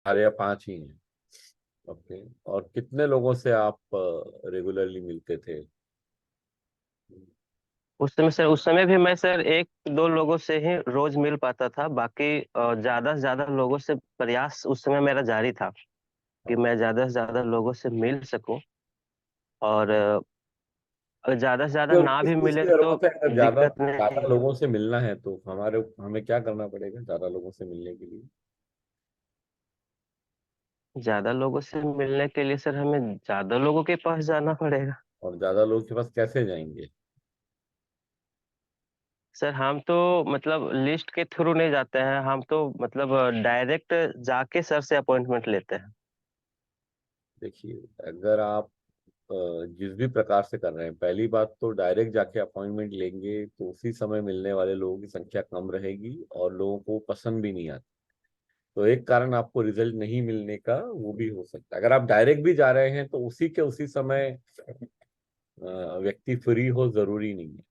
4 या 5 ही हैं। ओके। और कितने लोगों से आप रेगुलरली मिलते थे? उस समय सर, उस समय भी मैं सर एक दो लोगों से ही रोज मिल पाता था। बाकी ज्यादा से ज्यादा लोगों से प्रयास उस समय मेरा जारी था कि मैं ज्यादा से ज्यादा लोगों से मिल सकूं। और अगर ज्यादा से ज्यादा और ना किस भी किस मिले की तो जरूरत है? अगर ज्यादा दिक्कत ज्यादा नहीं। लोगों से मिलना है तो हमारे हमें क्या करना पड़ेगा ज्यादा लोगों से मिलने के लिए? ज्यादा लोगों से मिलने के लिए सर हमें ज्यादा लोगों के पास जाना पड़ेगा। और ज्यादा लोगों के पास कैसे जाएंगे? सर हम तो मतलब लिस्ट के थ्रू नहीं जाते हैं, हम तो मतलब डायरेक्ट जाके सर से अपॉइंटमेंट लेते हैं। देखिए, अगर आप जिस भी प्रकार से कर रहे हैं, पहली बात तो डायरेक्ट जाके अपॉइंटमेंट लेंगे तो उसी समय मिलने वाले लोगों की संख्या कम रहेगी और लोगों को पसंद भी नहीं आती। तो एक कारण आपको रिजल्ट नहीं मिलने का वो भी हो सकता है। अगर आप डायरेक्ट भी जा रहे हैं तो उसी के उसी समय व्यक्ति फ्री हो जरूरी नहीं है।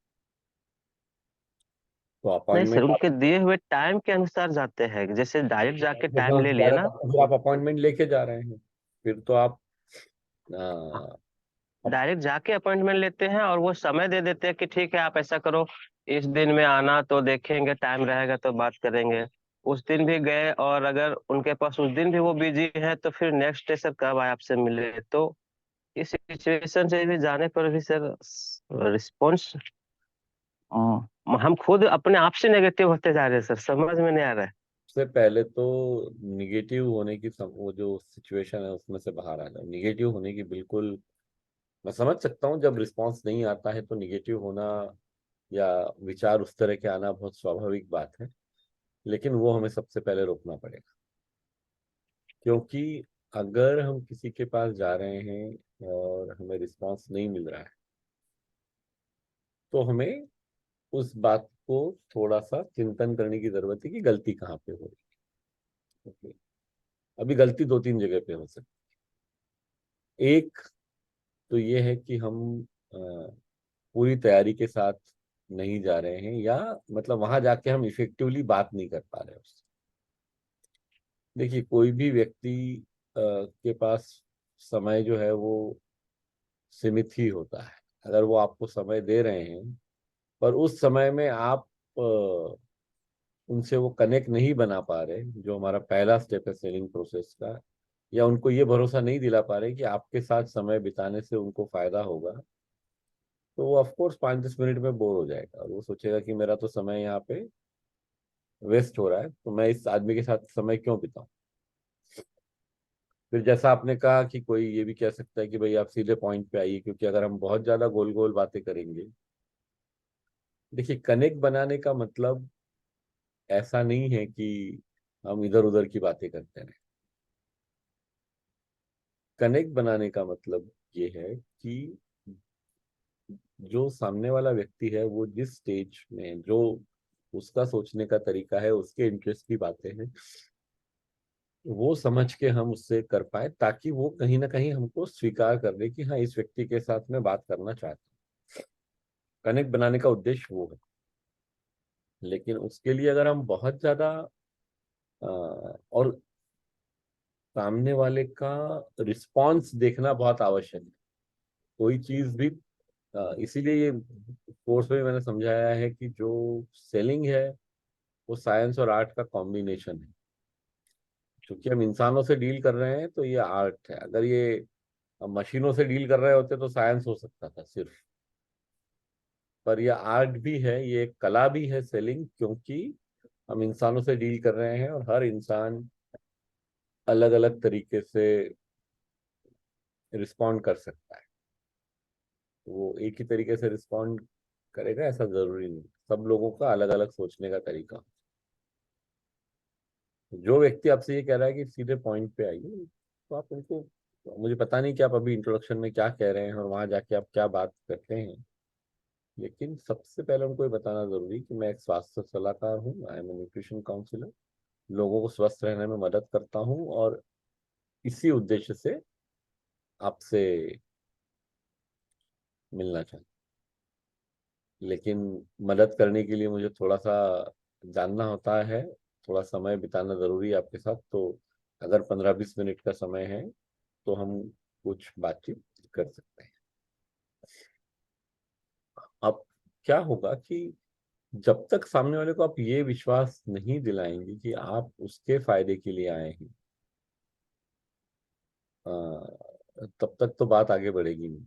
तो नहीं सर, अपॉइंटमेंट आप उनके दिए हुए टाइम के अनुसार जाते हैं। जैसे डायरेक्ट जाके टाइम ले जा लिए रहे हैं ना, तो फिर आप अपॉइंटमेंट लेके जा रहे हैं। फिर तो आप अ, डायरेक्ट जाके अपॉइंटमेंट लेते हैं और वो समय दे देते हैं कि ठीक है आप ऐसा करो, इस दिन में आना तो देखेंगे, टाइम रहेगा तो बात करेंगे। उस दिन भी गए और अगर उनके पास उस दिन भी वो बिजी है तो फिर नेक्स्ट डे सर कब आए आपसे मिले। तो इस सिचुएशन से भी जाने पर भी सर रिस्पॉन्स हम खुद अपने आप से नेगेटिव होते जा रहे हैं सर, समझ में नहीं आ रहा है। सबसे पहले तो निगेटिव होने की वो जो सिचुएशन है उसमें से बाहर आ जाओ। निगेटिव होने की बिल्कुल, मैं समझ सकता हूँ जब रिस्पांस नहीं आता है तो निगेटिव होना या विचार उस तरह के आना बहुत स्वाभाविक बात है। लेकिन वो हमें सबसे पहले रोकना पड़ेगा। क्योंकि अगर हम किसी के पास जा रहे हैं और हमें रिस्पांस नहीं मिल रहा है तो हमें उस बात को थोड़ा सा चिंतन करने की जरूरत है कि गलती कहाँ पे हो रही है। ओके। अभी गलती दो तीन जगह पे हो सकती है। एक तो ये है कि हम अ, पूरी तैयारी के साथ नहीं जा रहे हैं, या मतलब वहां जाके हम इफेक्टिवली बात नहीं कर पा रहे हैं उससे। देखिए, कोई भी व्यक्ति के पास समय जो है वो सीमित ही होता है। अगर वो आपको समय दे रहे हैं पर उस समय में आप उनसे वो कनेक्ट नहीं बना पा रहे, जो हमारा पहला स्टेप है सेलिंग प्रोसेस का, या उनको ये भरोसा नहीं दिला पा रहे कि आपके साथ समय बिताने से उनको फायदा होगा, तो वो ऑफकोर्स 5-10 मिनट में बोर हो जाएगा और वो सोचेगा कि मेरा तो समय यहाँ पे वेस्ट हो रहा है, तो मैं इस आदमी के साथ समय क्यों बिताऊं। फिर जैसा आपने कहा कि कोई ये भी कह सकता है कि भाई आप सीधे पॉइंट पे आइए, क्योंकि अगर हम बहुत ज्यादा गोल गोल बातें करेंगे। देखिए, कनेक्ट बनाने का मतलब ऐसा नहीं है कि हम इधर उधर की बातें करते रहे। कनेक्ट बनाने का मतलब ये है कि जो सामने वाला व्यक्ति है वो जिस स्टेज में, जो उसका सोचने का तरीका है, उसके इंटरेस्ट की बातें हैं, वो समझ के हम उससे कर पाए, ताकि वो कहीं ना कहीं हमको स्वीकार कर दे कि हाँ, इस व्यक्ति के साथ मैं बात करना चाहता हूँ। कनेक्ट बनाने का उद्देश्य वो है। लेकिन उसके लिए अगर हम बहुत ज्यादा और सामने वाले का रिस्पॉन्स देखना बहुत आवश्यक है। कोई चीज भी इसीलिए ये कोर्स में मैंने समझाया है कि जो सेलिंग है वो साइंस और आर्ट का कॉम्बिनेशन है। क्योंकि हम इंसानों से डील कर रहे हैं तो ये आर्ट है। अगर ये हम मशीनों से डील कर रहे होते तो साइंस हो सकता था सिर्फ। पर ये आर्ट भी है, ये एक कला भी है सेलिंग, क्योंकि हम इंसानों से डील कर रहे हैं और हर इंसान अलग अलग तरीके से रिस्पॉन्ड कर सकता है। वो एक ही तरीके से रिस्पॉन्ड करेगा ऐसा जरूरी नहीं। सब लोगों का अलग अलग सोचने का तरीका। जो व्यक्ति आपसे ये कह रहा है कि सीधे पॉइंट पे आइए, तो आप उनको, मुझे पता नहीं कि आप अभी इंट्रोडक्शन में क्या कह रहे हैं और वहां जाके आप क्या बात करते हैं, लेकिन सबसे पहले उनको ये बताना जरूरी कि मैं एक स्वास्थ्य सलाहकार हूँ, I am a nutrition counsellor. लोगों को स्वस्थ रहने में मदद करता हूँ और इसी उद्देश्य से आपसे मिलना चाहता हूँ। लेकिन मदद करने के लिए मुझे थोड़ा सा जानना होता है, थोड़ा समय बिताना जरूरी है आपके साथ। तो अगर 15-20 मिनट का समय है तो हम कुछ बातचीत कर सकते हैं। अब क्या होगा कि जब तक सामने वाले को आप ये विश्वास नहीं दिलाएंगे कि आप उसके फायदे के लिए आए हैं, तब तक तो बात आगे बढ़ेगी नहीं।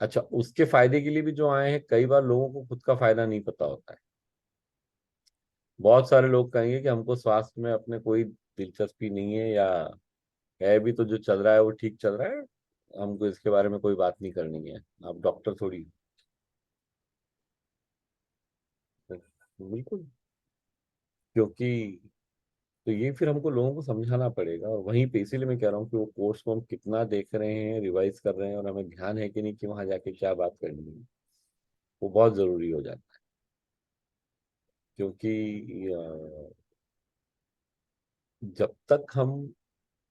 अच्छा, उसके फायदे के लिए भी जो आए हैं, कई बार लोगों को खुद का फायदा नहीं पता होता है। बहुत सारे लोग कहेंगे कि हमको स्वास्थ्य में अपने कोई दिलचस्पी नहीं है, या है भी तो जो चल रहा है वो ठीक चल रहा है, हमको इसके बारे में कोई बात नहीं करनी है। आप डॉक्टर थोड़ी। बिल्कुल। क्योंकि तो ये फिर हमको लोगों को समझाना पड़ेगा, और वहीं पे इसीलिए मैं कह रहा हूँ कि वो कोर्स को हम कितना देख रहे हैं, रिवाइज कर रहे हैं, और हमें ध्यान है कि नहीं कि वहां जाके क्या बात करनी है, वो बहुत जरूरी हो जाता है। क्योंकि जब तक हम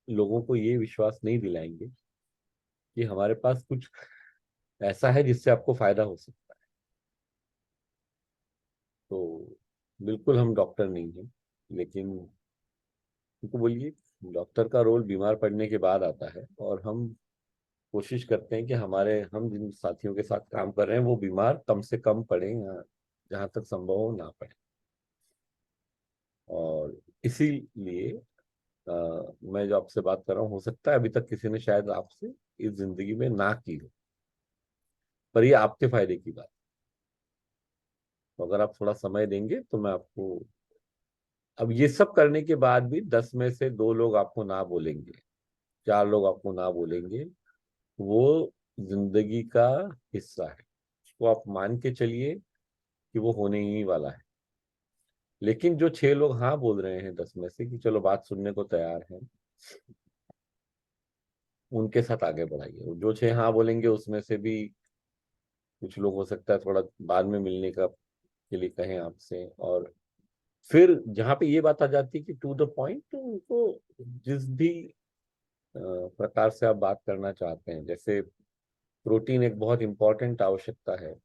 लोगों को ये विश्वास नहीं दिलाएंगे कि हमारे पास कुछ ऐसा है जिससे आपको फायदा हो सकता है, तो बिल्कुल हम डॉक्टर नहीं हैं। लेकिन उनको बोलिए, डॉक्टर का रोल बीमार पड़ने के बाद आता है, और हम कोशिश करते हैं कि हम जिन साथियों के साथ काम कर रहे हैं वो बीमार कम से कम पड़े, या जहाँ तक संभव हो ना पड़े। और इसीलिए मैं जो आपसे बात कर रहा हूँ, हो सकता है अभी तक किसी ने शायद आपसे इस जिंदगी में ना की हो, पर ये आपके फायदे की बात। तो अगर आप थोड़ा समय देंगे तो मैं आपको, अब ये सब करने के बाद भी 10 में से 2 लोग आपको ना बोलेंगे, 4 लोग आपको ना बोलेंगे, वो जिंदगी का हिस्सा है। उसको आप मान के चलिए कि वो होने ही वाला है। लेकिन जो 6 लोग हाँ बोल रहे हैं 10 में से, कि चलो बात सुनने को तैयार हैं, उनके साथ आगे बढ़ाइए। जो 6 हाँ बोलेंगे उसमें से भी कुछ लोग हो सकता है थोड़ा बाद में मिलने का के लिए कहें आपसे, और फिर जहाँ पे ये बात आ जाती है कि टू द पॉइंट, तो उनको जिस भी प्रकार से आप बात करना चाहते हैं, जैसे प्रोटीन एक बहुत इंपॉर्टेंट आवश्यकता है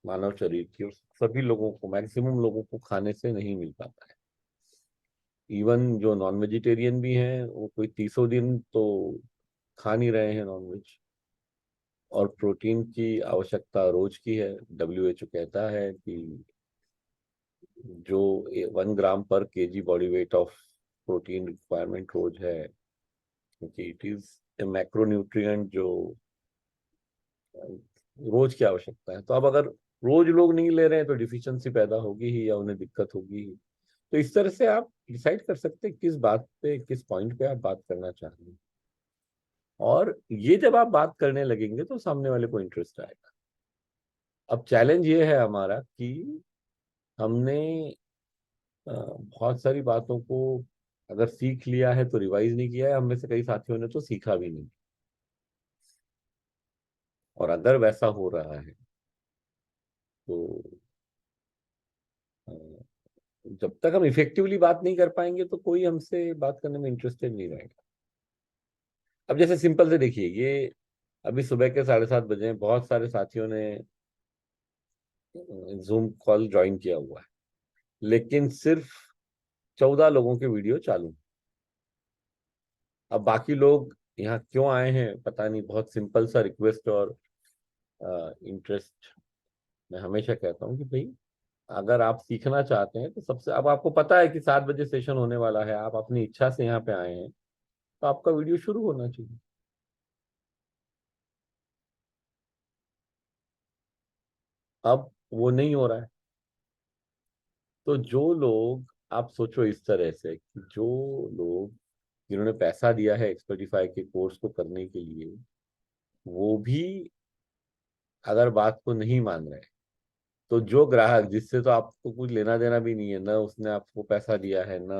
मानव शरीर की, और सभी लोगों को, मैक्सिमम लोगों को खाने से नहीं मिल पाता है। इवन जो नॉन वेजिटेरियन भी हैं, वो कोई 30 दिन तो खा नहीं रहे हैं नॉनवेज। और प्रोटीन की आवश्यकता रोज की है। WHO कहता है कि जो 1 ग्राम पर kg body weight of protein requirement रोज है, क्योंकि इट इज ए मैक्रोन्यूट्रिएंट जो रोज की आवश्यकता है। तो अब अगर रोज लोग नहीं ले रहे हैं तो डिफिशियंसी पैदा होगी ही, या उन्हें दिक्कत होगी ही। तो इस तरह से आप डिसाइड कर सकते हैं किस बात पे, किस पॉइंट पे आप बात करना चाह रहे हैं। और ये जब आप बात करने लगेंगे तो सामने वाले को इंटरेस्ट आएगा। अब चैलेंज ये है हमारा कि हमने बहुत सारी बातों को अगर सीख लिया है तो रिवाइज नहीं किया है, हम में से कई साथियों ने तो सीखा भी नहीं। और अगर वैसा हो रहा है तो अ, जब तक हम इफेक्टिवली बात नहीं कर पाएंगे तो कोई हमसे बात करने में इंटरेस्टेड नहीं रहेगा। अब जैसे सिंपल से देखिए, ये अभी सुबह के 7:30 बजे बहुत सारे साथियों ने जूम कॉल ज्वाइन किया हुआ है, लेकिन सिर्फ 14 लोगों के वीडियो चालू। अब बाकी लोग यहाँ क्यों आए हैं पता नहीं। बहुत सिंपल सा रिक्वेस्ट और इंटरेस्ट। मैं हमेशा कहता हूँ कि भाई, अगर आप सीखना चाहते हैं तो सबसे, अब आपको पता है कि 7 बजे सेशन होने वाला है, आप अपनी इच्छा से यहाँ पे आए हैं, तो आपका वीडियो शुरू होना चाहिए। अब वो नहीं हो रहा है। तो जो लोग, आप सोचो इस तरह से कि जो लोग जिन्होंने पैसा दिया है एक्सपर्टिफाई के कोर्स को करने के लिए, वो भी अगर बात को नहीं मान रहे, तो जो ग्राहक जिससे तो आपको कुछ लेना देना भी नहीं है, ना उसने आपको पैसा दिया है ना,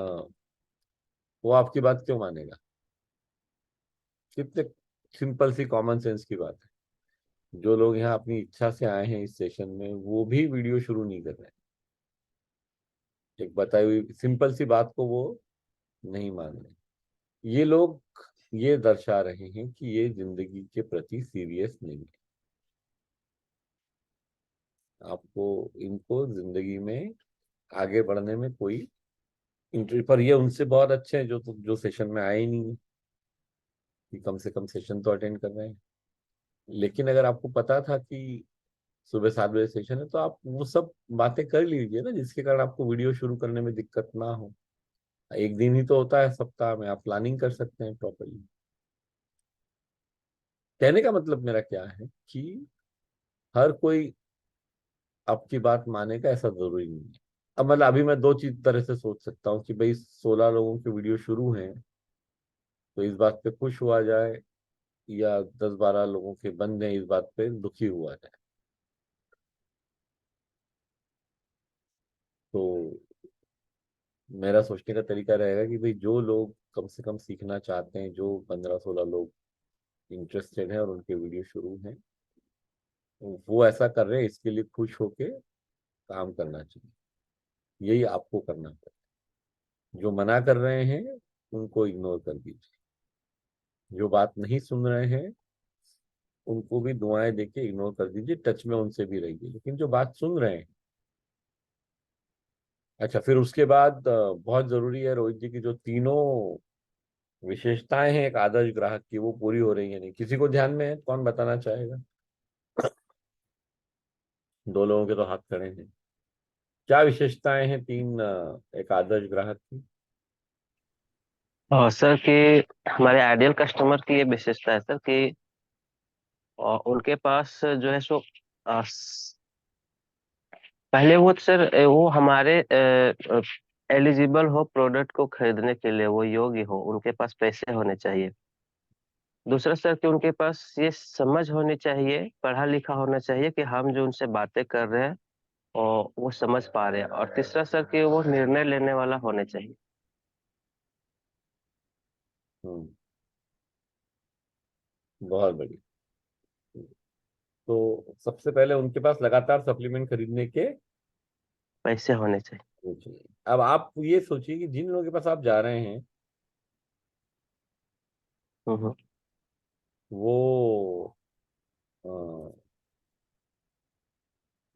वो आपकी बात क्यों मानेगा? कितने सिंपल सी कॉमन सेंस की बात है। जो लोग यहाँ अपनी इच्छा से आए हैं इस सेशन में, वो भी वीडियो शुरू नहीं कर रहे हैं। एक बताई हुई सिंपल सी बात को वो नहीं मान रहे। ये लोग ये दर्शा रहे हैं कि ये जिंदगी के प्रति सीरियस नहीं है। आपको इनको जिंदगी में आगे बढ़ने में कोई इंटरव्यू पर ये उनसे बहुत अच्छे हैं जो सेशन में आए ही नहीं है, कि कम से कम सेशन तो अटेंड कर रहे हैं। लेकिन अगर आपको पता था कि सुबह 7 बजे सेशन है, तो आप वो सब बातें कर लीजिए ना, जिसके कारण आपको वीडियो शुरू करने में दिक्कत ना हो। एक दिन ही तो होता है सप्ताह में, आप प्लानिंग कर सकते हैं प्रॉपरली। कहने का मतलब मेरा क्या है कि हर कोई आपकी बात मानेगा ऐसा जरूरी नहीं है। अब मतलब अभी मैं दो चीज तरह से सोच सकता हूँ कि भाई 16 लोगों के वीडियो शुरू हैं, तो इस बात पे खुश हुआ जाए, या 10-12 लोगों के बंद हैं, इस बात पे दुखी हुआ जाए। तो मेरा सोचने का तरीका रहेगा कि भाई जो लोग कम से कम सीखना चाहते हैं, जो 15-16 लोग इंटरेस्टेड हैं और उनके वीडियो शुरू हैं, वो ऐसा कर रहे हैं, इसके लिए खुश होके काम करना चाहिए। यही आपको करना है। जो मना कर रहे हैं उनको इग्नोर कर दीजिए। जो बात नहीं सुन रहे हैं उनको भी दुआएं देके इग्नोर कर दीजिए, टच में उनसे भी रहिए। लेकिन जो बात सुन रहे हैं, अच्छा, फिर उसके बाद बहुत जरूरी है रोहित जी की जो तीनों विशेषताएं हैं एक आदर्श ग्राहक की, वो पूरी हो रही है नहीं। किसी को ध्यान में है? कौन बताना चाहेगा? दो लोगों के तो हाथ खड़े हैं। क्या विशेषताएं हैं तीन एक आदर्श ग्राहक की? और सर कि हमारे आइडियल कस्टमर की ये विशेषता है सर कि उनके पास जो है सो पहले वो सर वो हमारे एलिजिबल हो प्रोडक्ट को खरीदने के लिए, वो योग्य हो, उनके पास पैसे होने चाहिए। दूसरा सर कि उनके पास ये समझ होनी चाहिए, पढ़ा लिखा होना चाहिए कि हम जो उनसे बातें कर रहे हैं और वो समझ पा रहे हैं। और तीसरा सर कि वो निर्णय लेने वाला होने चाहिए। हम्म। बहुत बढ़िया। तो सबसे पहले उनके पास लगातार सप्लीमेंट खरीदने के पैसे होने चाहिए। वो चाहिए। अब आप ये सोचिए कि जिन लोगों के पास आप जा रहे हैं हम्म। वो अ,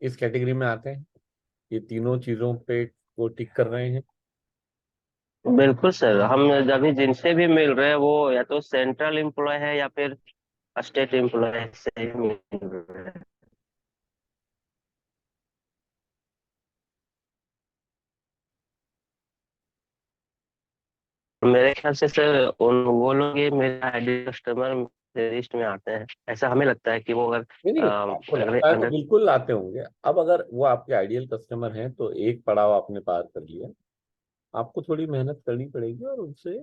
इस कैटेगरी में आते हैं, ये तीनों चीजों पे को टिक कर रहे हैं। बिल्कुल सर, हम अभी जिनसे भी मिल रहे हैं वो या तो सेंट्रल एम्प्लॉय है या फिर स्टेट एम्प्लॉय से ही मिल रहे हैं। मेरे ख्याल से सर उन वो लोग ये मेरे आइडियल कस्टमर लिस्ट में आते हैं, ऐसा हमें लगता है कि वो अगर नहीं नहीं, आपको अगर लगता है तो अंडर। बिल्कुल आते होंगे। अब अगर वो आपके आइडियल कस्टमर हैं तो एक पड़ाव आपने पार कर लिया। आपको थोड़ी मेहनत करनी पड़ेगी और उनसे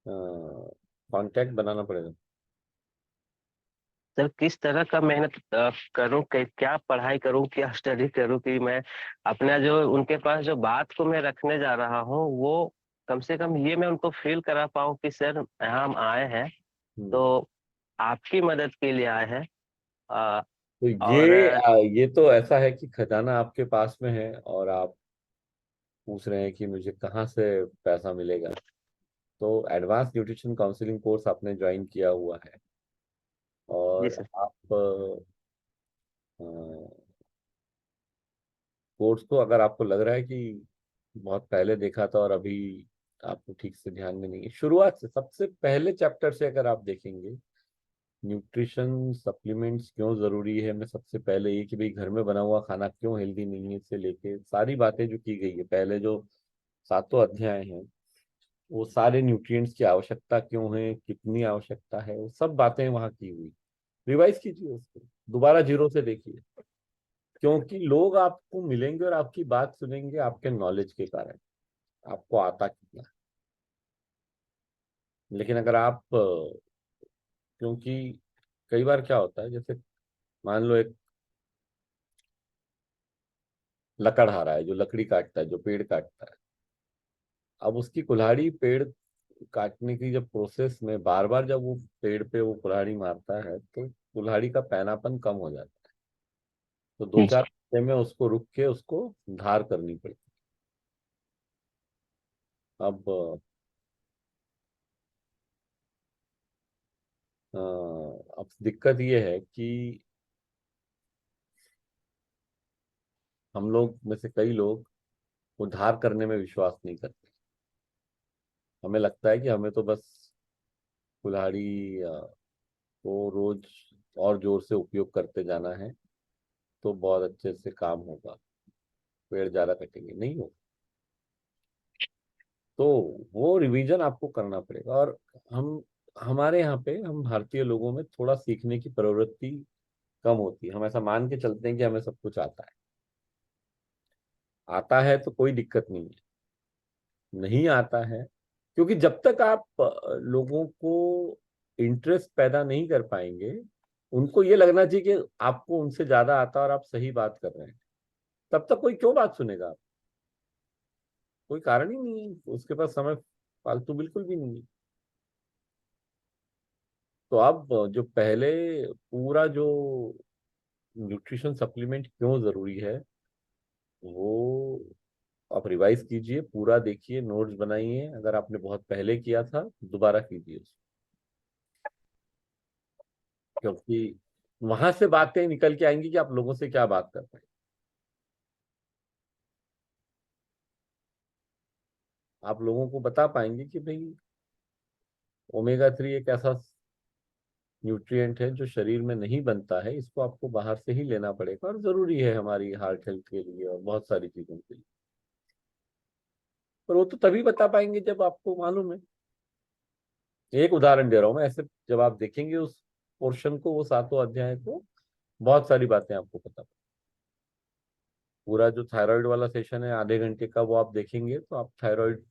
कांटेक्ट बनाना पड़ेगा। सर किस तरह का मेहनत करूं, क्या पढ़ाई करूं, क्या स्टडी करूं कि मैं अपना जो उनके पास जो बात को मैं रखने जा रहा हूं वो कम से कम ये मैं उनको फील करा पाऊं कि सर यहाँ हम आए हैं हम्म। तो आपकी मदद के लिए आए हैं। अ, तो और ये तो ऐसा है कि खजाना आपके पास में है और आप पूछ रहे हैं कि मुझे कहाँ से पैसा मिलेगा। तो एडवांस न्यूट्रिशन काउंसलिंग कोर्स आपने ज्वाइन किया हुआ है, जी और सर। आप कोर्स को अगर आपको लग रहा है कि बहुत पहले देखा था और अभी आपको ठीक से ध्यान में नहीं है, शुरुआत से सबसे पहले चैप्टर से अगर आप देखेंगे, न्यूट्रिशन सप्लीमेंट्स क्यों जरूरी है, मैं सबसे पहले ये कि भाई घर में बना हुआ खाना क्यों हेल्दी नहीं है, से लेके सारी बातें जो की गई है, पहले जो सातों अध्याय हैं, वो सारे न्यूट्रिएंट्स की आवश्यकता क्यों है, कितनी आवश्यकता है, वो सब बातें वहाँ की हुई। रिवाइज कीजिए उसको, दोबारा जीरो से देखिए। क्योंकि लोग आपको मिलेंगे और आपकी बात सुनेंगे आपके नॉलेज के कारण, आपको आता कितना है। लेकिन अगर आप क्योंकि कई बार क्या होता है, जैसे मान लो एक लकड़हारा है जो लकड़ी काटता है, जो पेड़ काटता है। अब उसकी कुल्हाड़ी पेड़ काटने की जब प्रोसेस में बार बार जब वो पेड़ पे वो कुल्हाड़ी मारता है, तो कुल्हाड़ी का पैनापन कम हो जाता है। तो दो चार जी। घंटे में उसको रुक के उसको धार करनी पड़ती है। अब दिक्कत ये है कि हम लोग में से कई लोग उद्धार करने में विश्वास नहीं करते। हमें लगता है कि हमें तो बस कुल्हाड़ी को रोज और जोर से उपयोग करते जाना है, तो बहुत अच्छे से काम होगा, पेड़ ज्यादा कटेंगे नहीं हो। तो वो रिवीजन आपको करना पड़ेगा। और हम हमारे यहाँ पे हम भारतीय लोगों में थोड़ा सीखने की प्रवृत्ति कम होती है। हम ऐसा मान के चलते हैं कि हमें सब कुछ आता है। आता है तो कोई दिक्कत नहीं है, नहीं आता है, क्योंकि जब तक आप लोगों को इंटरेस्ट पैदा नहीं कर पाएंगे, उनको ये लगना चाहिए कि आपको उनसे ज्यादा आता है और आप सही बात कर रहे हैं, तब तक कोई क्यों बात सुनेगा? कोई कारण ही नहीं है उसके पास, समय फालतू बिल्कुल भी नहीं है। तो अब जो पहले पूरा जो न्यूट्रिशन सप्लीमेंट क्यों जरूरी है, वो आप रिवाइज कीजिए, पूरा देखिए, नोट्स बनाइए। अगर आपने बहुत पहले किया था, दोबारा कीजिए उसको, क्योंकि वहां से बातें निकल के आएंगी कि आप लोगों से क्या बात कर पाए। आप लोगों को बता पाएंगे कि भाई ओमेगा 3 एक ऐसा न्यूट्रिएंट है जो शरीर में नहीं बनता है, इसको आपको बाहर से ही लेना पड़ेगा, और जरूरी है हमारी हार्ट हेल्थ के लिए और बहुत सारी चीजों के लिए। पर वो तो तभी बता पाएंगे जब आपको मालूम है। एक उदाहरण दे रहा हूं मैं, ऐसे जब आप देखेंगे उस पोर्शन को, वो 7वां अध्याय को, बहुत सारी बातें आपको पता। पूरा जो थायराइड वाला सेशन है आधे घंटे का, वो आप देखेंगे तो आप थायराइड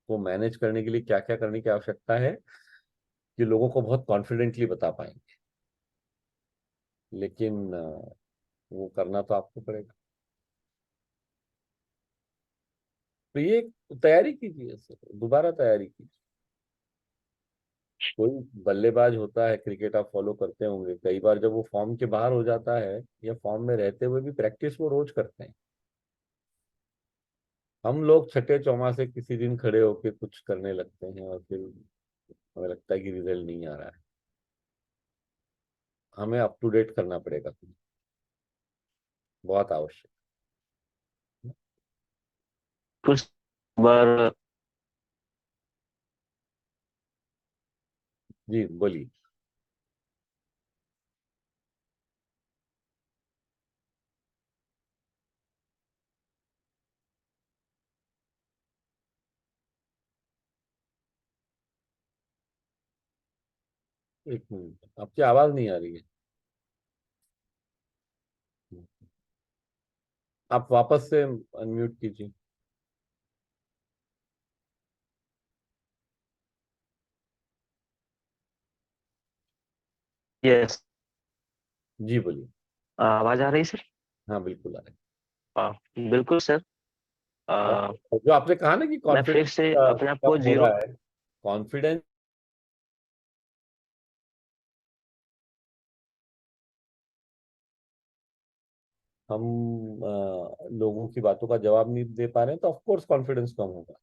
को मैनेज करने के लिए क्या क्या करने की आवश्यकता है, ये लोगों को बहुत कॉन्फिडेंटली बता पाएंगे। लेकिन वो करना तो आपको पड़ेगा। तो ये तैयारी कीजिए सर, दोबारा तैयारी कीजिए। कोई बल्लेबाज होता है, क्रिकेट आप फॉलो करते होंगे, कई बार जब वो फॉर्म के बाहर हो जाता है या फॉर्म में रहते हुए भी प्रैक्टिस वो रोज करते हैं। हम लोग छठे चौमासे किसी दिन खड़े होके कुछ करने लगते हैं और फिर हमें लगता है कि रिजल्ट नहीं आ रहा है। हमें अप टू डेट करना पड़ेगा, बहुत आवश्यक है। कुछ बार जी बोलिए। एक मिनट, आपकी आवाज नहीं आ रही है। आप वापस से अनम्यूट कीजिए। यस, जी बोलिए। आवाज आ रही है सर? हाँ बिल्कुल आ रहा हाँ, बिल्कुल सर। है। आ, और जो आपने कहा ना कि मैं फिर कॉन्फिडेंस से अपने आप को कम हो जीरो। रहा है, कॉन्फिडेंस हम लोगों की बातों का जवाब नहीं दे पा रहे हैं, तो ऑफ कोर्स कॉन्फिडेंस कम होगा।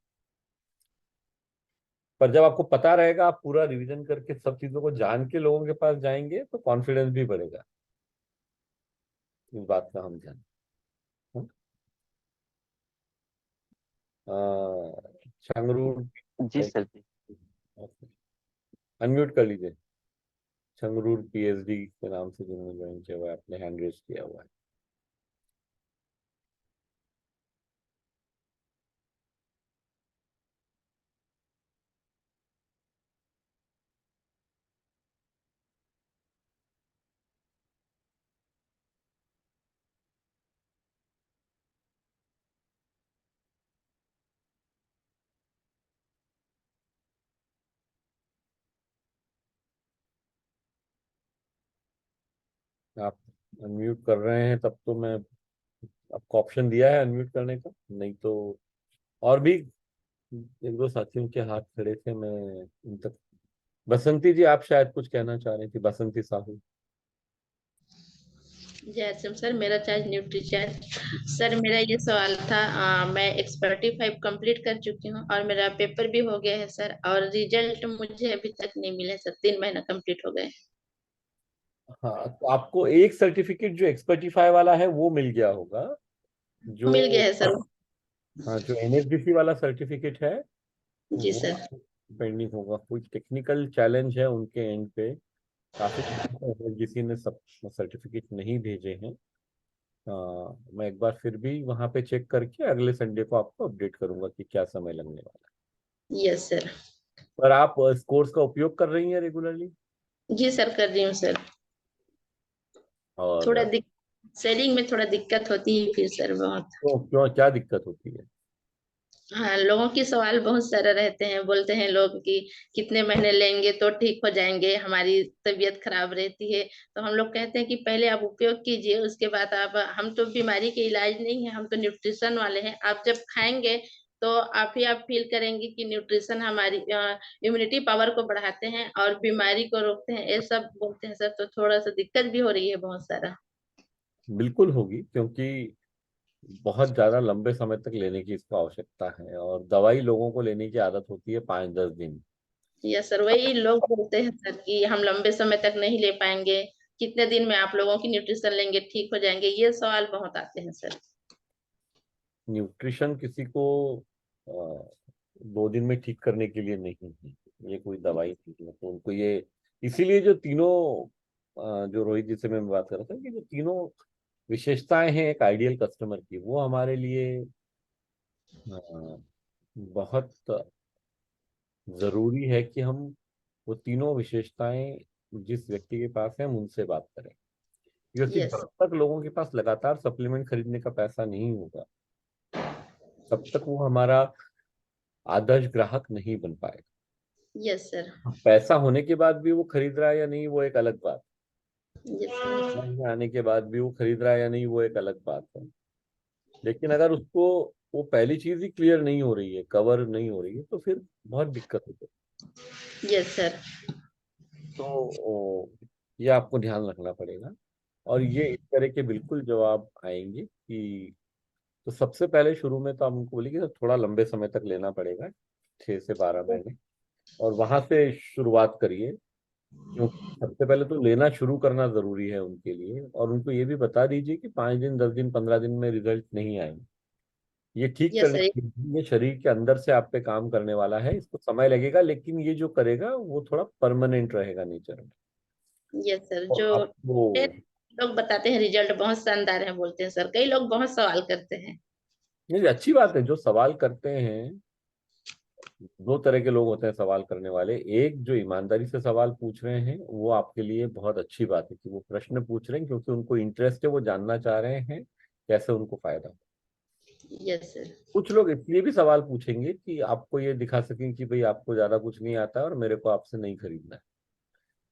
पर जब आपको पता रहेगा, आप पूरा रिवीजन करके सब चीजों को जान के लोगों के पास जाएंगे, तो कॉन्फिडेंस भी बढ़ेगा। इस बात का हम ध्यान। छंगरूर, जी सर जी। अनम्यूट कर लीजिए। छंगरूर पीएचडी के नाम से जिन्होंने ज्वाइन किया हुआ है, अपने हैंड रेज किया हुआ है। आप अनम्यूट कर रहे हैं तब तो मैं, आपको ऑप्शन दिया है अनम्यूट करने का, नहीं तो। और भी एक दो साथियों के हाथ खड़े थे, मैं उन तक। बसंती जी, आप शायद कुछ कहना चाह रही थी, बसंती साहू। जैसे सर मेरा चार्ज न्यूट्रिशन। सर मेरा ये सवाल था, मैं एक्सपर्टी 5 कंप्लीट कर चुकी हूँ और मेरा पेपर भी हो गया है सर, और रिजल्ट मुझे अभी तक नहीं मिला सर, 3 महीना कंप्लीट हो गए। हाँ, तो आपको एक सर्टिफिकेट जो एक्सपर्टीफाई वाला है वो मिल गया होगा, जो मिल गया है सर। हाँ, जो NSDC वाला सर्टिफिकेट है जी वो सर। पेंडिंग होगा, कुछ टेक्निकल चैलेंज है उनके एंड पे। काफी NSDC ने सब सर्टिफिकेट नहीं भेजे हैं। मैं एक बार फिर भी वहां पे चेक करके अगले संडे को आपको अपडेट करूंगा कि क्या समय लगने वाला यस सर। है। पर आप इस कोर्स का उपयोग कर रही हैं रेगुलरली? जी सर, कर रही हूँ सर। थोड़ा और सेलिंग में थोड़ा दिक्कत होती है फिर सर बहुत। क्यों क्यों क्या दिक्कत होती है? हाँ, लोगों के सवाल बहुत सारे रहते हैं। बोलते हैं लोग कि कितने महीने लेंगे तो ठीक हो जाएंगे, हमारी तबीयत खराब रहती है। तो हम लोग कहते हैं कि पहले आप उपयोग कीजिए, उसके बाद आप, हम तो बीमारी के इलाज नहीं है, हम तो न्यूट्रिशन वाले हैं। आप जब खाएंगे तो आप फील करेंगे कि न्यूट्रिशन हमारी इम्यूनिटी पावर को बढ़ाते हैं और बीमारी को रोकते हैं, ये सब बोलते हैं सर। तो थोड़ा सा दिक्कत भी हो रही है बहुत सारा। बिल्कुल होगी, क्योंकि बहुत ज्यादा लंबे समय तक लेने की इसको आवश्यकता है, और दवाई लोगों को लेने की आदत होती है 5-10 दिन। यस सर, वही लोग बोलते हैं सर कि हम लंबे समय तक नहीं ले पाएंगे, कितने दिन में आप लोगों की न्यूट्रिशन लेंगे ठीक हो जाएंगे, ये सवाल बहुत आते हैं सर। न्यूट्रिशन किसी को 2 दिन में ठीक करने के लिए नहीं है, ये कोई दवाई नहीं है। तो उनको ये, इसीलिए जो तीनों जो रोहित जी से मैं बात कर रहा था कि जो तीनों विशेषताएं हैं एक आइडियल कस्टमर की, वो हमारे लिए बहुत जरूरी है कि हम वो तीनों विशेषताएं जिस व्यक्ति के पास है हम उनसे बात करें। क्योंकि यस। जब तक लोगों के पास लगातार सप्लीमेंट खरीदने का पैसा नहीं होगा, तब तक वो हमारा आदर्श ग्राहक नहीं बन पाएगा। Yes sir. पैसा होने के बाद भी वो खरीद रहा है या नहीं, वो एक अलग बात। Yes sir. समझ में आने के बाद भी वो खरीद रहा है या नहीं, वो एक अलग बात है। लेकिन अगर उसको वो पहली चीज ही क्लियर नहीं हो रही है, कवर नहीं हो रही है, तो फिर बहुत दिक्कत होती है। Yes sir. तो ये आपको ध्यान रखना पड़ेगा। और ये इस तरह के बिल्कुल जवाब आएंगे कि, तो सबसे पहले शुरू में तो आप उनको बोलिए कि थोड़ा लंबे समय तक लेना पड़ेगा, 6 से 12 महीने, और वहां से शुरुआत करिए। क्योंकि सबसे पहले तो लेना शुरू करना जरूरी है उनके लिए, और उनको ये भी बता दीजिए कि 5 दिन, 10 दिन, 15 दिन में रिजल्ट नहीं आएंगे। ये ठीक यस करने सर। के लिए, ये शरीर के अंदर से आप पे काम करने वाला है, इसको समय लगेगा, लेकिन ये जो करेगा वो थोड़ा परमानेंट रहेगा नेचर में। Yes sir. तो जो आपको, लोग बताते हैं रिजल्ट बहुत शानदार है बोलते हैं सर, कई लोग बहुत सवाल करते हैं। ये अच्छी बात है जो सवाल करते हैं। 2 तरह के लोग होते हैं सवाल करने वाले। एक जो ईमानदारी से सवाल पूछ रहे हैं, वो आपके लिए बहुत अच्छी बात है कि वो प्रश्न पूछ रहे हैं, क्योंकि उनको इंटरेस्ट है, वो जानना चाह रहे हैं कैसे उनको फायदा हो। Yes sir. कुछ लोग इसलिए भी सवाल पूछेंगे कि आपको ये दिखा सकें कि भाई आपको ज्यादा कुछ नहीं आता है और मेरे को आपसे नहीं खरीदना है।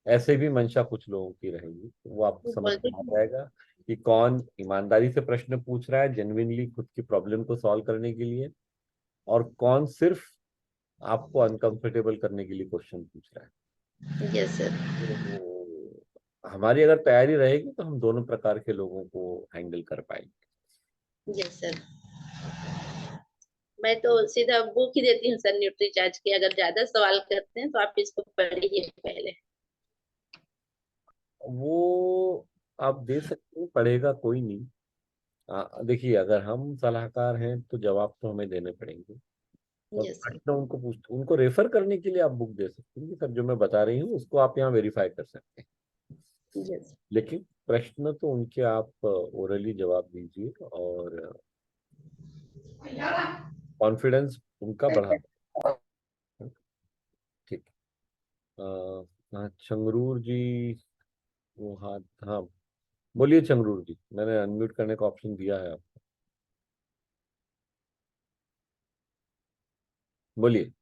ऐसे भी मंशा कुछ लोगों की रहेगी, तो वो आपको वो समझ बोलते में आ हैं। जाएगा कि कौन ईमानदारी से प्रश्न पूछ रहा है, जेन्युइनली खुद की प्रॉब्लम को सॉल्व करने के लिए, और कौन सिर्फ आपको अनकंफर्टेबल करने के लिए क्वेश्चन पूछ रहा है। Yes sir. तो हमारी अगर तैयारी रहेगी तो हम दोनों प्रकार के लोगों को हैंडल कर पाएंगे। Yes sir. मैं तो सीधा बुक ही देती हूँ सर न्यूट्री चार्ज की, अगर ज्यादा सवाल करते हैं तो आप इसको पढ़िए पहले। वो आप दे सकते हैं, पढ़ेगा कोई नहीं। देखिए, अगर हम सलाहकार हैं तो जवाब तो हमें देने पड़ेंगे, और यस सर। प्रश्न उनको पूछ, उनको रेफर करने के लिए आप बुक दे सकते हैं कि सर जो मैं बता रही हूँ उसको आप यहाँ वेरीफाई कर सकते हैं। यस। लेकिन प्रश्न तो उनके आप ओरली जवाब दीजिए, और कॉन्फिडेंस उनका बढ़ा। ठीक। हाँ, चंगरूर जी, वो हाँ हाँ, बोलिए चंगरूर जी, मैंने अनम्यूट करने का ऑप्शन दिया है आपको, बोलिए।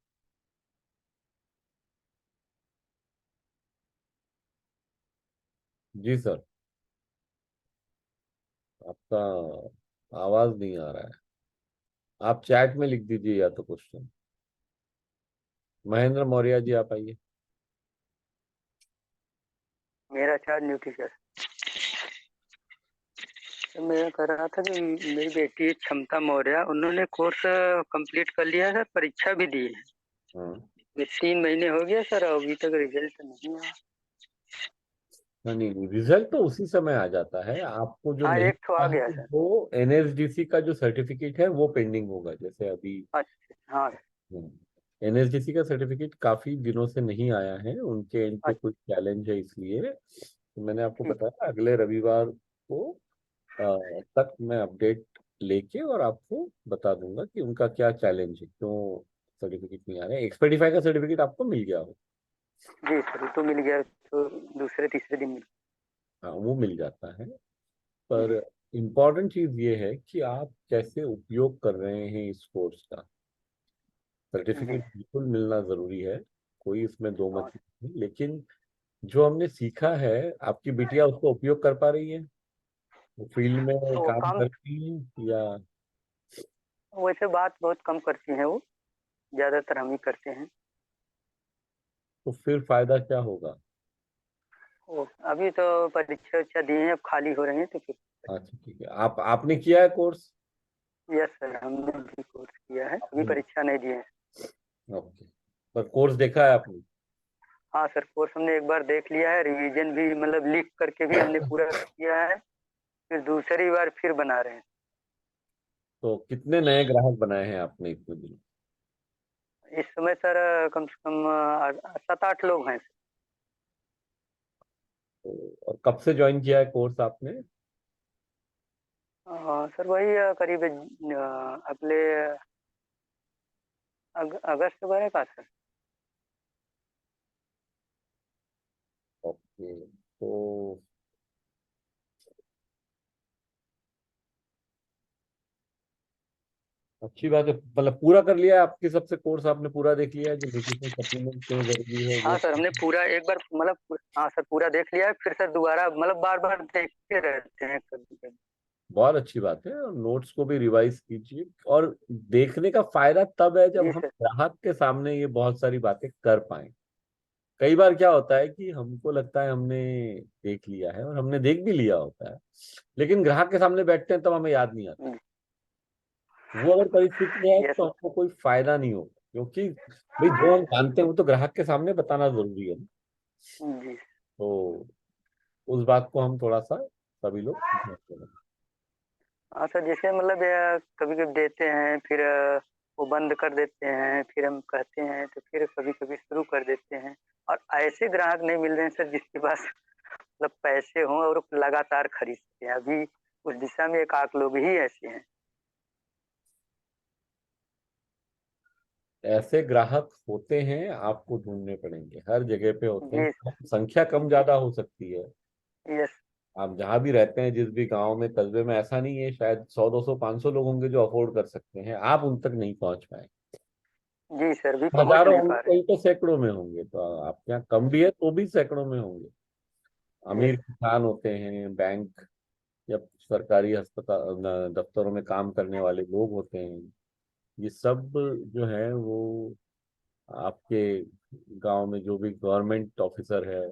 जी सर, आपका आवाज नहीं आ रहा है, आप चैट में लिख दीजिए या तो क्वेश्चन। महेंद्र मौर्य जी, आप आइए। मेरा चार्ज न्यूट्री सर, मैं कह रहा था कि मेरी बेटी क्षमता मौर्य, उन्होंने कोर्स कंप्लीट कर लिया है, परीक्षा भी दी है। हाँ, ये 3 महीने हो गया सर, अभी तक रिजल्ट नहीं आया। नहीं, रिजल्ट तो उसी समय आ जाता है। आपको जो हाँ, नहीं एक तो आ मिला गया है सर। वो एनएसडीसी का जो सर्टिफिकेट है वो पेंडिंग होगा, जैसे अभी अच्छा, हाँ। एनएसडीसी का सर्टिफिकेट काफी दिनों से नहीं आया है, उनके एंड पे अच्छा, कुछ चैलेंज है, इसलिए तो मैंने आपको ठीक। बताया अगले रविवार को तक मैं अपडेट लेके और आपको बता दूंगा कि उनका क्या चैलेंज है, क्यों सर्टिफिकेट नहीं आ रहा है। एक्सपेडिफाई का सर्टिफिकेट आपको मिल गया हो? जी सर, वो तो मिल गया, तो दूसरे तीसरे दिन मिल हाँ, वो मिल जाता है। जी। पर इम्पोर्टेंट चीज ये है कि आप कैसे उपयोग कर रहे हैं इस कोर्स का। जी। सर्टिफिकेट बिल्कुल मिलना जरूरी है, कोई इसमें दो मत हाँ, नहीं, लेकिन जो हमने सीखा है, आपकी बिटिया उसको उपयोग कर पा रही है, वो फील्ड में तो वो काम काम, करती है या? वैसे बात बहुत कम करती हैं वो, ज्यादातर हम ही करते हैं। तो फिर फायदा क्या होगा? वो अभी तो परीक्षा उरीक्षा दिए हैं, अब खाली हो रहे हैं तो फिर। अच्छा ठीक है, आपने किया है कोर्स? यस सर, हमने भी कोर्स किया है, अभी परीक्षा नहीं दिए हैं। ओके, पर कोर्स देखा है आपने? हाँ सर, कोर्स हमने एक बार देख लिया है, रिवीजन भी मतलब लिख करके भी हमने पूरा किया है, फिर दूसरी बार फिर बना रहे हैं। तो कितने नए ग्राहक बनाए हैं आपने इतने दिन? इस समय सर कम से कम 7-8 लोग हैं। तो और कब से ज्वाइन किया है कोर्स आपने? सर वही करीब अगले अगस्त वगैरह का सर। ओके, तो अच्छी बात है, मतलब पूरा कर लिया है आपके सबसे कोर्स, आपने पूरा देख लिया है जो न्यूट्रिशन सप्लीमेंट क्यों जरूरी है हाँ वो? सर, हमने पूरा एक बार मतलब हाँ सर, पूरा देख लिया है, फिर सर दोबारा मतलब बार बार देखते रहते हैं कभी कभी। बहुत अच्छी बात है, और नोट्स को भी रिवाइज कीजिए। और देखने का फायदा तब है जब जी हम सर। ग्राहक के सामने ये बहुत सारी बातें कर पाए। कई बार क्या होता है कि हमको लगता है हमने देख लिया है, और हमने देख भी लिया होता है, लेकिन ग्राहक के सामने बैठते हैं तब हमें याद नहीं आता। वो अगर परिस्थिति है यस। तो हमको कोई फायदा नहीं होगा, क्योंकि भाई जो हम जानते हैं वो तो ग्राहक के सामने बताना जरूरी है ना। जी। तो उस बात को हम थोड़ा सा सभी लोग ध्यान दें। हाँ सर, जैसे मतलब कभी कभी देते हैं, फिर वो बंद कर देते हैं, फिर हम कहते हैं तो फिर कभी कभी शुरू कर देते हैं। और ऐसे ग्राहक नहीं मिल रहे हैं सर जिसके पास मतलब पैसे हों और वो लगातार खरीद सकें, अभी उस दिशा में एक आध लोग ही ऐसे हैं। ऐसे ग्राहक होते हैं, आपको ढूंढने पड़ेंगे, हर जगह पे होते जी हैं। संख्या कम जी। ज्यादा हो सकती है, यस। आप जहाँ भी रहते हैं, जिस भी गांव में कस्बे में, ऐसा नहीं है, शायद 100 200 500 लोग होंगे जो अफोर्ड कर सकते हैं, आप उन तक नहीं पहुंच पाए। जी सर, भी पहुंच हजारों नहीं होंगे, पा रहे। कहीं तो सैकड़ों में होंगे, तो आपके यहाँ कम भी है तो भी सैकड़ों में होंगे। अमीर यस। किसान होते हैं, बैंक या सरकारी अस्पताल दफ्तरों में काम करने वाले लोग होते हैं, ये सब जो है वो आपके गांव में जो भी गवर्नमेंट ऑफिसर है,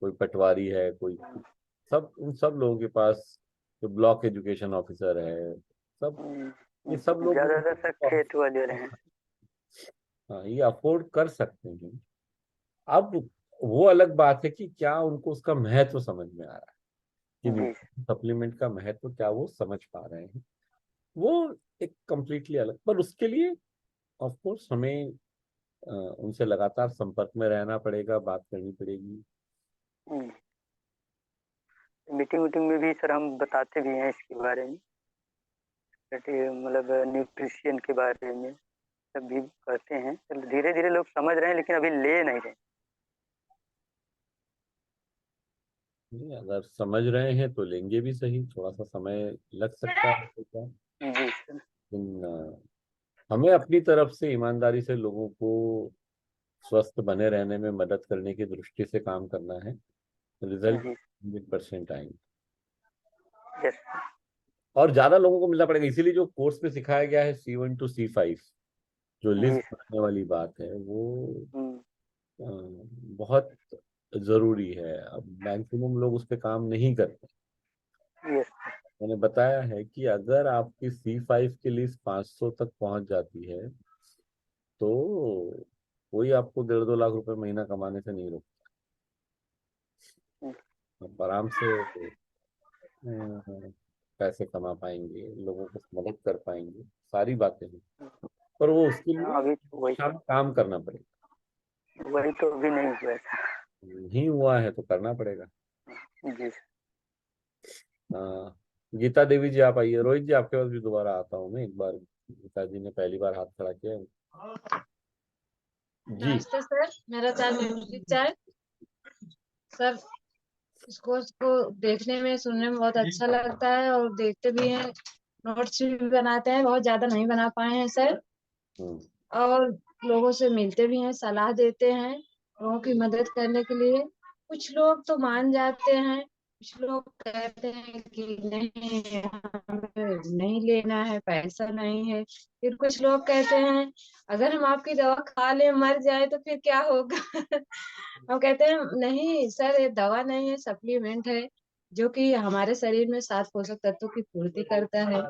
कोई पटवारी है, कोई, सब उन सब लोगों के पास, जो ब्लॉक एजुकेशन ऑफिसर है, सब, ये सब लोग जो ज्यादातर सर है, खेत वाले रहे हैं। हाँ, ये अफोर्ड कर सकते हैं। अब वो अलग बात है कि क्या उनको उसका महत्व समझ में आ रहा है, कि जी। न्यूट्रिशन सप्लीमेंट का महत्व क्या वो समझ पा रहे हैं, वो एक कंप्लीटली अलग। पर उसके लिए ऑफ कोर्स हमें उनसे लगातार संपर्क में रहना पड़ेगा, बात करनी पड़ेगी। मीटिंग वीटिंग में भी सर हम बताते भी हैं इसके बारे में, मतलब न्यूट्रिशन के बारे में सब भी कहते हैं। धीरे धीरे लोग समझ रहे हैं, लेकिन अभी ले नहीं रहे। नहीं, अगर समझ रहे हैं तो लेंगे भी सही, थोड़ा सा समय लग सकता है तो क्या, जी सर। लेकिन हमें अपनी तरफ से ईमानदारी से लोगों को स्वस्थ बने रहने में मदद करने की दृष्टि से काम करना है, रिजल्ट जी। 100% आएंगे। यस। और ज्यादा लोगों को मिलना पड़ेगा, इसीलिए जो कोर्स में सिखाया गया है C1 to C5, जो जी लिस्ट सर। बनाने वाली बात है, वो हम्म। अ, बहुत जरूरी है। अब मैक्सिमम लोग उस पर काम नहीं करते। यस। मैंने बताया है कि अगर आपकी C5 की लिस्ट 500 तक पहुंच जाती है तो कोई आपको 1.5 2 लाख रुपए महीना कमाने से नहीं रोक। आप आराम से पैसे कमा पाएंगे, लोगों को मदद कर पाएंगे, सारी बातें हैं। पर वो उसके लिए अभी तो वही शाम काम करना पड़ेगा। वही तो अभी नहीं हुआ था। नहीं हुआ है तो करना पड़ेगा। जी गीता देवी जी आप आइए। रोहित जी आपके पास भी दोबारा आता हूँ मैं एक बार। गीता जी ने पहली बार हाथ खड़ा किया है। जी। नमस्ते सर, मेरा चाय न्यूट्री चाय। सर, इस कोर्स को देखने में सुनने में बहुत अच्छा लगता है और देखते भी हैं, नोट्स भी बनाते हैं। बहुत ज्यादा नहीं बना पाए हैं सर, हम्म, और लोगों से मिलते भी हैं, सलाह देते हैं लोगों की मदद करने के लिए। कुछ लोग तो मान जाते हैं, कुछ लोग कहते हैं कि नहीं, हमें नहीं लेना है, पैसा नहीं है। फिर कुछ लोग कहते हैं अगर हम आपकी दवा खा ले मर जाए तो फिर क्या होगा। हम कहते हैं नहीं सर, ये दवा नहीं है, सप्लीमेंट है जो कि हमारे शरीर में 7 पोषक तत्वों की पूर्ति करता है।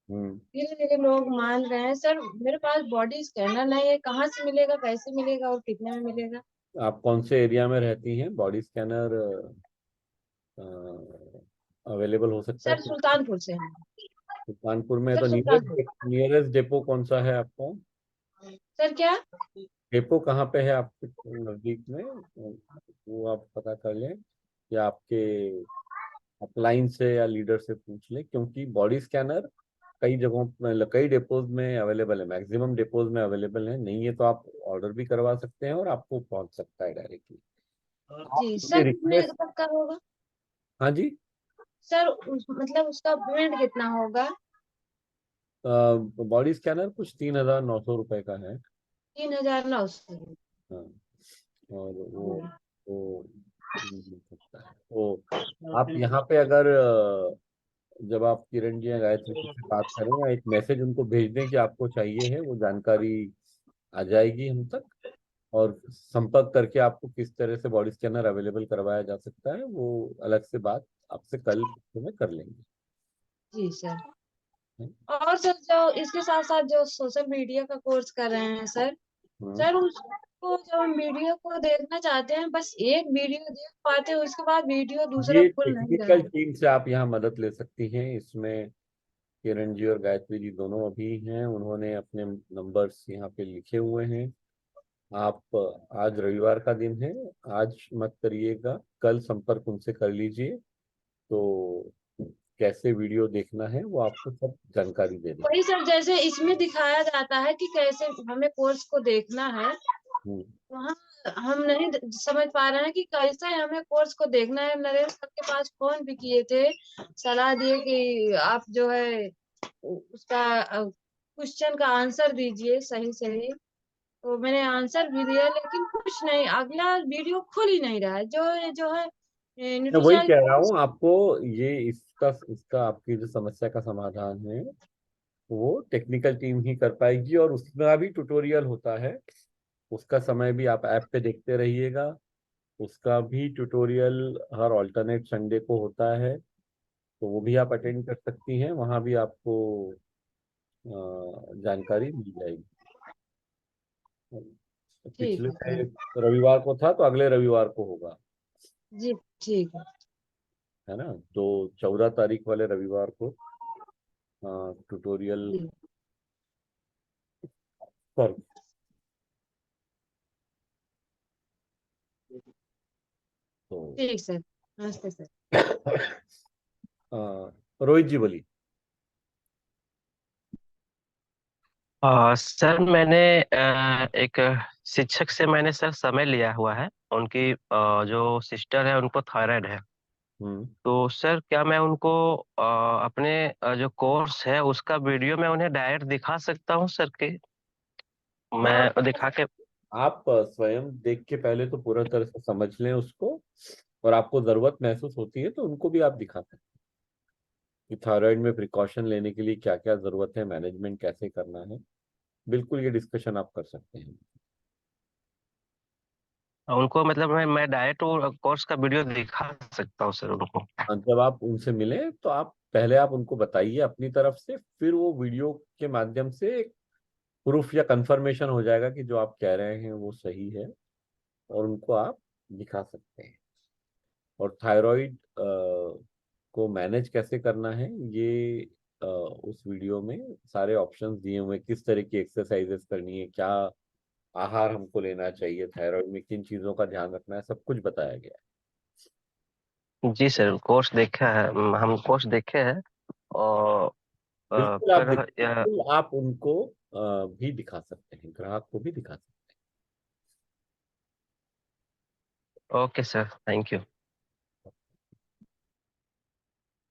हम्म। धीरे धीरे लोग मान रहे हैं। सर, मेरे पास बॉडी स्कैनर नहीं है, कहाँ से मिलेगा, कैसे मिलेगा और कितने में मिलेगा? आप कौन से एरिया में रहती हैं? बॉडी स्कैनर अवेलेबल हो सकता है सर, सुल्तानपुर से है। सुल्तानपुर में? सर, तो सुल्तानपुर। नियरेस्ट डेपो कौन सा है आपको? सर क्या? डेपो कहाँ पे है आपके नजदीक में? वो आप पता कर लें, या आपके अपलाइन से या लीडर से पूछ लें, क्योंकि बॉडी स्कैनर कई जगहों मतलब कई डिपोज में अवेलेबल है, मैक्सिमम डिपोज में अवेलेबल है। नहीं है तो आप ऑर्डर भी करवा सकते हैं और आपको पहुंच सकता है डायरेक्टली। आप जी मुझे सर, कितने रिक्वेस्ट। तक का होगा? हाँ जी। सर, मतलब उसका पेमेंट कितना होगा? बॉडी स्कैनर कुछ 3,900 रुपए का है। 3,900। हाँ। और वो मिल सकता है। तो आप यहाँ पे अगर जब आप किरण जी या गायत्री जी से बात करें या एक मैसेज उनको भेज दें कि आपको चाहिए है, वो जानकारी आ जाएगी हम तक। और संपर्क करके आपको किस तरह से बॉडी स्कैनर अवेलेबल करवाया जा सकता है वो अलग से बात आपसे कल में कर लेंगे। जी सर। और सर, जो इसके साथ साथ जो सोशल मीडिया का कोर्स कर रहे हैं सर, हम्म। सर उसको जब हम वीडियो को देखना चाहते हैं, बस एक वीडियो देख पाते हैं, उसके बाद वीडियो दूसरा ये खुल नहीं रहा टेक्निकल है। टीम से आप यहाँ मदद ले सकती हैं इसमें। किरण जी और गायत्री जी दोनों अभी हैं, उन्होंने अपने नंबर्स यहाँ पे लिखे हुए हैं। आप आज रविवार का दिन है, आज मत करिएगा, कल संपर्क उनसे कर लीजिए। तो कैसे वीडियो देखना है वो आपको सब जानकारी दे देंगे। वही सर, जैसे इसमें दिखाया जाता है कि कैसे हमें कोर्स को देखना है, हम्म। वहाँ हम नहीं समझ पा रहे हैं कि कैसे हमें कोर्स को देखना है। नरेंद्र सर के पास फोन भी किए थे, सलाह दिए कि आप जो है उसका क्वेश्चन का आंसर दीजिए सही सही। तो मैंने आंसर भी दिया, लेकिन कुछ नहीं, अगला वीडियो खुल ही नहीं रहा है। जो है मैं वही न्यूट्रिशन कह रहा कोर्स। हूँ आपको। ये इसका इसका आपकी जो समस्या का समाधान है वो टेक्निकल टीम ही कर पाएगी, और उसका भी ट्यूटोरियल होता है। उसका समय भी आप ऐप पे देखते रहिएगा। उसका भी ट्यूटोरियल हर ऑल्टरनेट संडे को होता है, तो वो भी आप अटेंड कर सकती हैं। वहाँ भी आपको जानकारी मिल जाएगी। ठीक पिछले है सर। रविवार को था तो अगले रविवार को होगा, जी ठीक है। है ना? तो 14 तारीख वाले रविवार को ट्यूटोरियल जी पर। तो ठीक सर। नमस्ते सर। रोहित जी बोलिए। सर, मैंने एक शिक्षक से मैंने सर समय लिया हुआ है। उनकी जो सिस्टर है उनको थायराइड है। हम्म। तो सर, क्या मैं उनको अपने जो कोर्स है उसका वीडियो मैं उन्हें डायरेक्ट दिखा सकता हूँ सर के? हाँ, मैं दिखा के। आप स्वयं देख के पहले तो पूरा तरह से समझ लें उसको, और आपको जरूरत महसूस होती है तो उनको भी आप दिखा सकते हैं कि थायराइड में प्रिकॉशन लेने के लिए क्या क्या जरूरत है, मैनेजमेंट कैसे करना है। बिल्कुल ये डिस्कशन आप कर सकते हैं। उनको मतलब मैं डायरेक्ट वो कोर्स का वीडियो दिखा सकता हूँ सर उनको? जब आप उनसे मिलें तो आप पहले आप उनको बताइए अपनी तरफ से, फिर वो वीडियो के माध्यम से प्रूफ या कंफर्मेशन हो जाएगा कि जो आप कह रहे हैं वो सही है, और उनको आप दिखा सकते हैं। और थायराइड को मैनेज कैसे करना है ये उस वीडियो में सारे ऑप्शंस दिए हुए हैं। किस तरह की एक्सरसाइजेस करनी है, क्या आहार हमको लेना चाहिए, थायराइड में किन चीजों का ध्यान रखना है, सब कुछ बताया गया जी सर, कोर्स देखा है, हम कोर्स देखे हैं। और है। बिल्कुल आप पर बिल्कुल आप उनको भी दिखा सकते हैं, ग्राहक को भी दिखा सकते ओके सर, थैंक यू। हैं।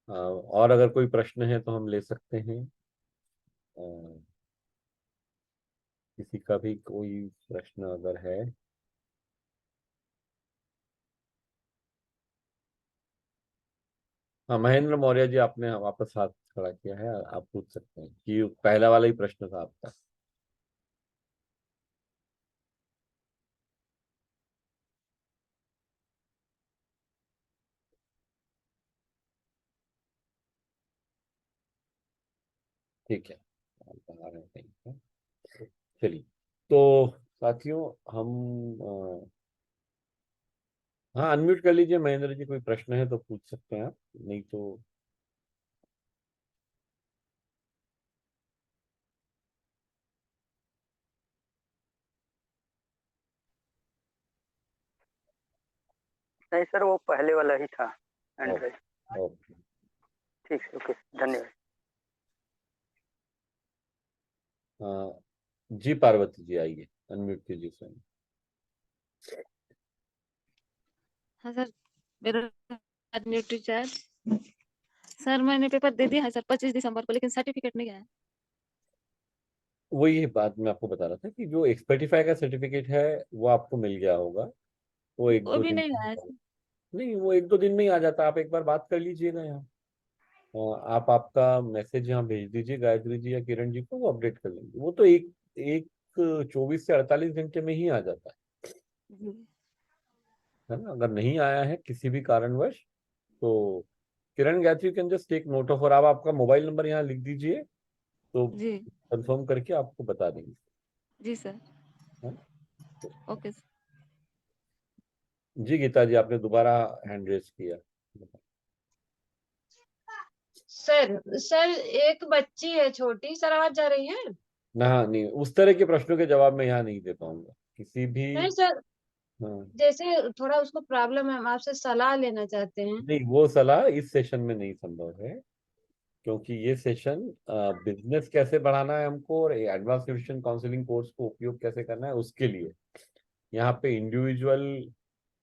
और अगर कोई प्रश्न है तो हम ले सकते हैं। अ, किसी का भी कोई प्रश्न अगर है। हाँ, महेंद्र मौर्य जी, आपने वापस हाथ खड़ा किया है, आप पूछ सकते हैं कि पहला वाला ही प्रश्न था आपका। ठीक है, आप बता रहे हैं कहीं पर। चलिए, तो साथियों हम हाँ, अनम्यूट कर लीजिए महेंद्र जी, कोई प्रश्न है तो पूछ सकते हैं आप, नहीं तो नहीं सर, वो पहले वाला ही था, ओके। एंड्रॉइड। ओके। ठीक है, ओके, धन्यवाद। जी पार्वती जी, आइए, अनम्यूट कीजिए स्वयं। हाँ सर, मेरा न्यूट्री चार्ज। सर मैंने पेपर दे दिया है सर 25 दिसंबर को, लेकिन सर्टिफिकेट नहीं आया। वही बात मैं आपको बता रहा था कि जो एक्सपर्टिफाई का सर्टिफिकेट है वो आपको मिल गया होगा। वो एक वो दो भी दिन नहीं आया सर। नहीं, वो एक दो दिन में ही आ जाता। आप एक बार बात कर लीजिएगा यहाँ। आप आपका मैसेज यहाँ भेज दीजिए गायत्री जी या किरण जी को, वो अपडेट कर लेंगे। वो तो एक एक 24 से 48 घंटे में ही आ जाता जी है ना। अगर नहीं आया है किसी भी कारणवश तो Kiran, Gayatri can just take note of, और आप आपका मोबाइल नंबर यहाँ लिख दीजिए तो जी कंफर्म करके आपको बता देंगे। जी सर, हाँ? Okay sir. जी गीता जी, आपने दोबारा हैंड रेस किया। सर सर एक बच्ची है छोटी, सर आवाज जा रही है? ना, नहीं, उस तरह के प्रश्नों के जवाब मैं यहाँ नहीं दे पाऊंगा किसी भी। नहीं सर, हाँ, जैसे थोड़ा उसको प्रॉब्लम है, हम आपसे सलाह लेना चाहते हैं। नहीं, वो सलाह इस सेशन में नहीं संभव है, क्योंकि ये सेशन बिजनेस कैसे बढ़ाना है हमको और एडवांस न्यूट्रिशन काउंसलिंग कोर्स को उपयोग कैसे करना है उसके लिए। यहाँ पे इंडिविजुअल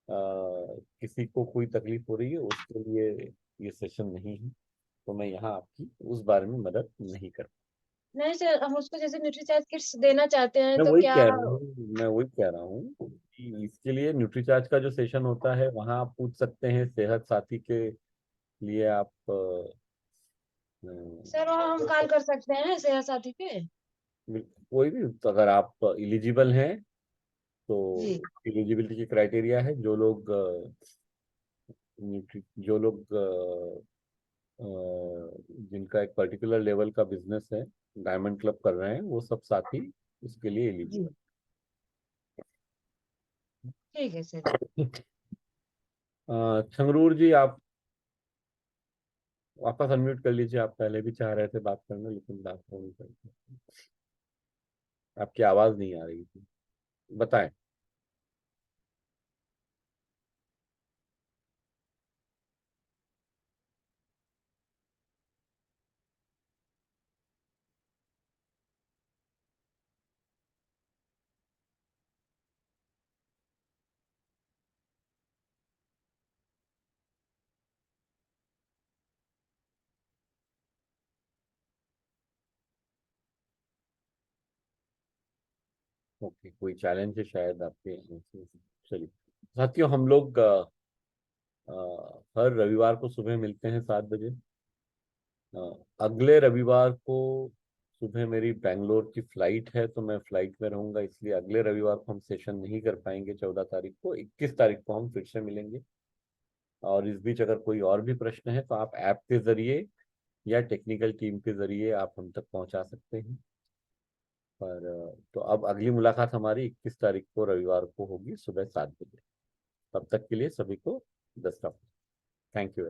किसी को कोई तकलीफ हो रही है उसके लिए ये सेशन नहीं है, तो मैं यहाँ आपकी उस बारे में मदद नहीं कर। नहीं सर, हम उसको जैसे न्यूट्रीचार्ज किट्स देना चाहते हैं, मैं तो वही क्या? कह रहा हूँ मैं वही कह रहा हूँ कि इसके लिए न्यूट्रीचार्ज का जो सेशन होता है वहाँ आप पूछ सकते हैं। सेहत साथी के लिए आप सर वहाँ हम कॉल कर सकते हैं सेहत साथी पे? कोई भी, तो अगर आप इलिजिबल हैं तो जी एलिजिबिलिटी की क्राइटेरिया है, जो लोग जिनका एक पर्टिकुलर लेवल का बिजनेस है, डायमंड क्लब कर रहे हैं, वो सब साथी उसके लिए जी, एलिजिबल। ठीक है सर। छंगरूर जी, आप वापस अनम्यूट कर लीजिए। आप पहले भी चाह रहे थे बात करना, लेकिन बात हो नहीं पाई, आपकी आवाज नहीं आ रही थी। बताएं। ओके, कोई चैलेंज है शायद आपके। चलिए साथियों, हम लोग हर रविवार को सुबह मिलते हैं 7 बजे। अगले रविवार को सुबह मेरी बैंगलोर की फ्लाइट है, तो मैं फ्लाइट में रहूंगा, इसलिए अगले रविवार को हम सेशन नहीं कर पाएंगे। 14 तारीख को, 21 तारीख को हम फिर से मिलेंगे। और इस बीच अगर कोई और भी प्रश्न है तो आप ऐप के जरिए या टेक्निकल टीम के जरिए आप हम तक पहुंचा सकते हैं। पर तो अब अगली मुलाकात हमारी 21 तारीख को रविवार को होगी सुबह 7 बजे। तब तक के लिए सभी को दस्ता। Thank you.